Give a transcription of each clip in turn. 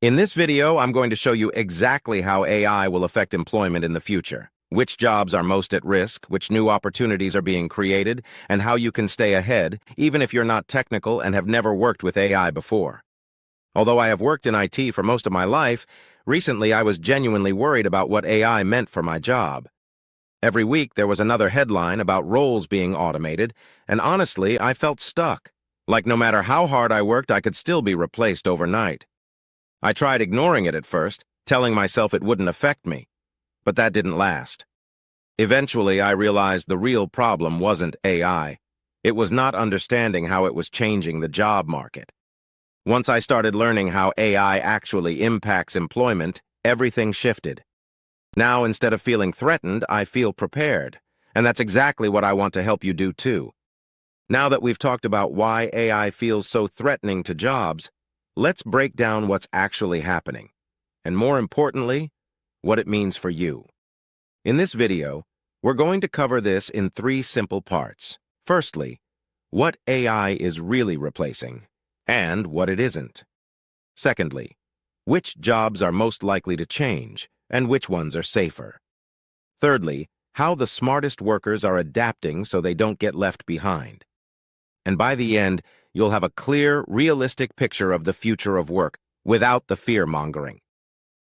In this video, I'm going to show you exactly how AI will affect employment in the future, which jobs are most at risk, which new opportunities are being created, and how you can stay ahead, even if you're not technical and have never worked with AI before. Although I have worked in IT for most of my life, recently I was genuinely worried about what AI meant for my job. Every week there was another headline about roles being automated, and honestly, I felt stuck. Like no matter how hard I worked, I could still be replaced overnight. I tried ignoring it at first, telling myself it wouldn't affect me, but that didn't last. Eventually, I realized the real problem wasn't AI. It was not understanding how it was changing the job market. Once I started learning how AI actually impacts employment, everything shifted. Now, instead of feeling threatened, I feel prepared, and that's exactly what I want to help you do too. Now that we've talked about why AI feels so threatening to jobs, let's break down what's actually happening, and more importantly, what it means for you. In this video, we're going to cover this in 3 simple parts. Firstly, what AI is really replacing, and what it isn't. Secondly, which jobs are most likely to change, and which ones are safer. Thirdly, how the smartest workers are adapting so they don't get left behind. And by the end, you'll have a clear, realistic picture of the future of work without the fear-mongering.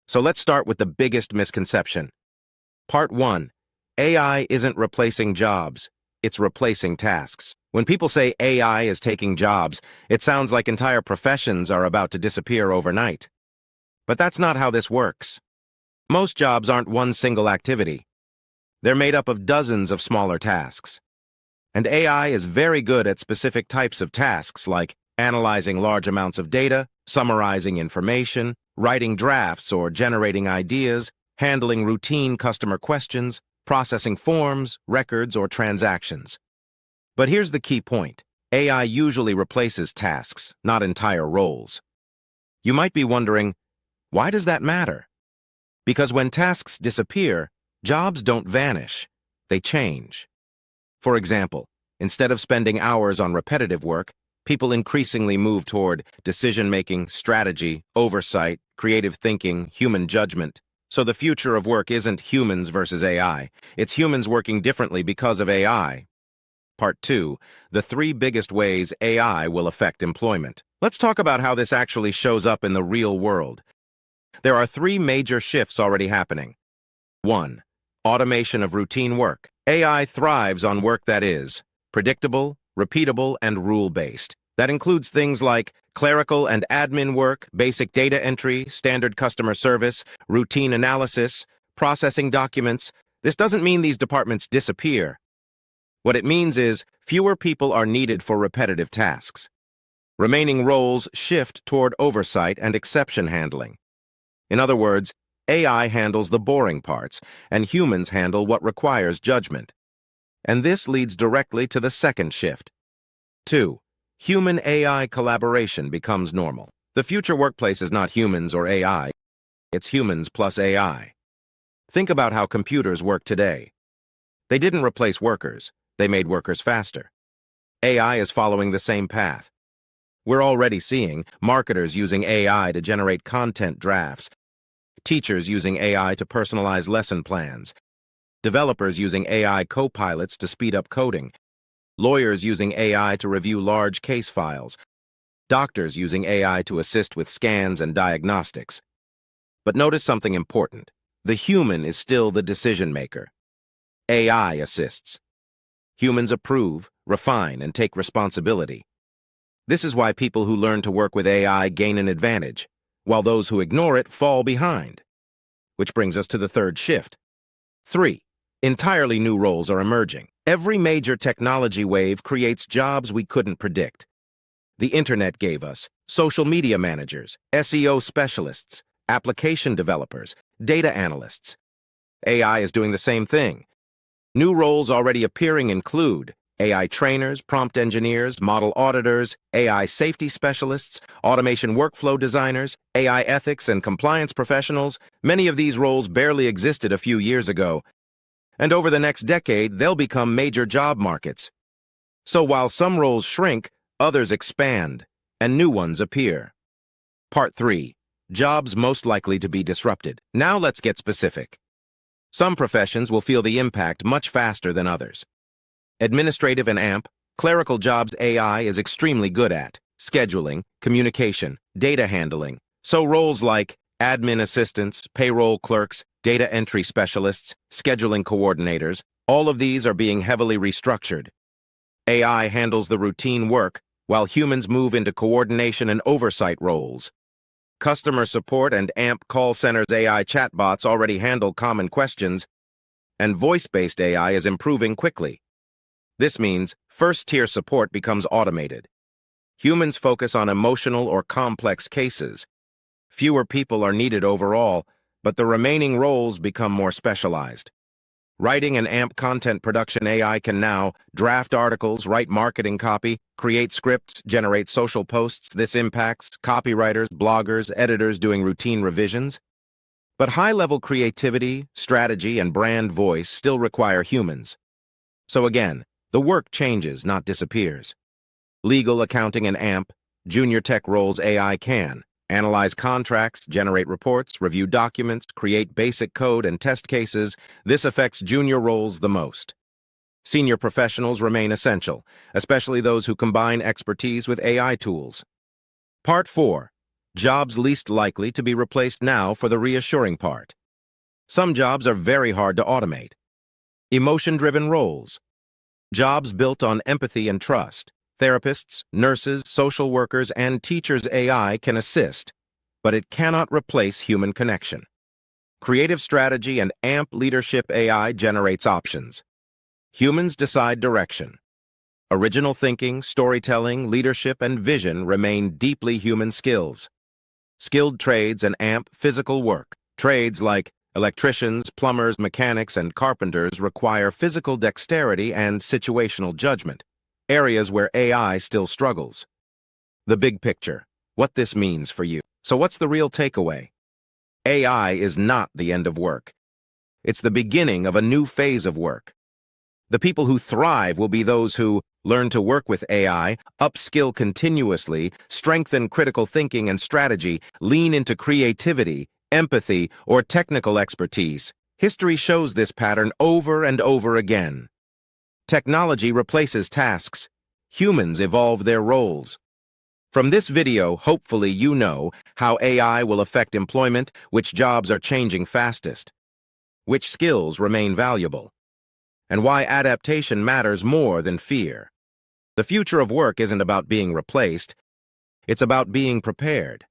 So let's start with the biggest misconception. Part 1. AI isn't replacing jobs, it's replacing tasks. When people say AI is taking jobs, it sounds like entire professions are about to disappear overnight. But that's not how this works. Most jobs aren't one single activity. They're made up of dozens of smaller tasks. And AI is very good at specific types of tasks like analyzing large amounts of data, summarizing information, writing drafts or generating ideas, handling routine customer questions, processing forms, records, or transactions. But here's the key point. AI usually replaces tasks, not entire roles. You might be wondering, why does that matter? Because when tasks disappear, jobs don't vanish, they change. For example, instead of spending hours on repetitive work, people increasingly move toward decision-making, strategy, oversight, creative thinking, human judgment. So the future of work isn't humans versus AI. It's humans working differently because of AI. Part 2. The 3 biggest ways AI will affect employment. Let's talk about how this actually shows up in the real world. There are 3 major shifts already happening. 1. Automation of routine work. AI thrives on work that is predictable, repeatable, and rule-based. That includes things like clerical and admin work, basic data entry, standard customer service, routine analysis, processing documents. This doesn't mean these departments disappear. What it means is fewer people are needed for repetitive tasks. Remaining roles shift toward oversight and exception handling. In other words, AI handles the boring parts, and humans handle what requires judgment. And this leads directly to the second shift. 2. Human-AI collaboration becomes normal. The future workplace is not humans or AI, it's humans plus AI. Think about how computers work today. They didn't replace workers, they made workers faster. AI is following the same path. We're already seeing marketers using AI to generate content drafts, teachers using AI to personalize lesson plans, developers using AI co-pilots to speed up coding, lawyers using AI to review large case files, doctors using AI to assist with scans and diagnostics. But notice something important. The human is still the decision maker. AI assists. Humans approve, refine, and take responsibility. This is why people who learn to work with AI gain an advantage, while those who ignore it fall behind. Which brings us to the third shift. 3. Entirely new roles are emerging. Every major technology wave creates jobs we couldn't predict. The internet gave us social media managers, SEO specialists, application developers, data analysts. AI is doing the same thing. New roles already appearing include AI trainers, prompt engineers, model auditors, AI safety specialists, automation workflow designers, AI ethics and compliance professionals. Many of these roles barely existed a few years ago, and over the next decade, they'll become major job markets. So while some roles shrink, others expand, and new ones appear. Part 3. jobs most likely to be disrupted. Now let's get specific. Some professions will feel the impact much faster than others. Administrative and clerical jobs AI is extremely good at: scheduling, communication, data handling. So roles like admin assistants, payroll clerks, data entry specialists, scheduling coordinators, all of these are being heavily restructured. AI handles the routine work, while humans move into coordination and oversight roles. Customer support and call centers AI chatbots already handle common questions, and voice-based AI is improving quickly. This means first-tier support becomes automated. Humans focus on emotional or complex cases. Fewer people are needed overall, but the remaining roles become more specialized. Writing and content production AI can now draft articles, write marketing copy, create scripts, generate social posts. This impacts copywriters, bloggers, editors doing routine revisions. But high-level creativity, strategy, and brand voice still require humans. So again, the work changes, not disappears. Legal, accounting, and junior tech roles AI can analyze contracts, generate reports, review documents, create basic code and test cases. This affects junior roles the most. Senior professionals remain essential, especially those who combine expertise with AI tools. Part 4. Jobs least likely to be replaced now for the reassuring part. Some jobs are very hard to automate. Emotion-driven roles. Jobs built on empathy and trust. Therapists, nurses, social workers, and teachers AI can assist, but it cannot replace human connection. Creative strategy and leadership AI generates options. Humans decide direction. Original thinking, storytelling, leadership, and vision remain deeply human skills. Skilled trades and physical work. Trades like electricians, plumbers, mechanics, and carpenters require physical dexterity and situational judgment, areas where AI still struggles. The big picture, what this means for you. So what's the real takeaway? AI is not the end of work. It's the beginning of a new phase of work. The people who thrive will be those who learn to work with AI, upskill continuously, strengthen critical thinking and strategy, lean into creativity, empathy, or technical expertise. History shows this pattern over and over again. Technology replaces tasks. Humans evolve their roles. From this video, hopefully you know how AI will affect employment, which jobs are changing fastest, which skills remain valuable, and why adaptation matters more than fear. The future of work isn't about being replaced, it's about being prepared.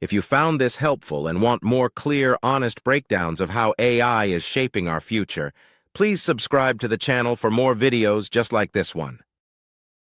If you found this helpful and want more clear, honest breakdowns of how AI is shaping our future, please subscribe to the channel for more videos just like this one.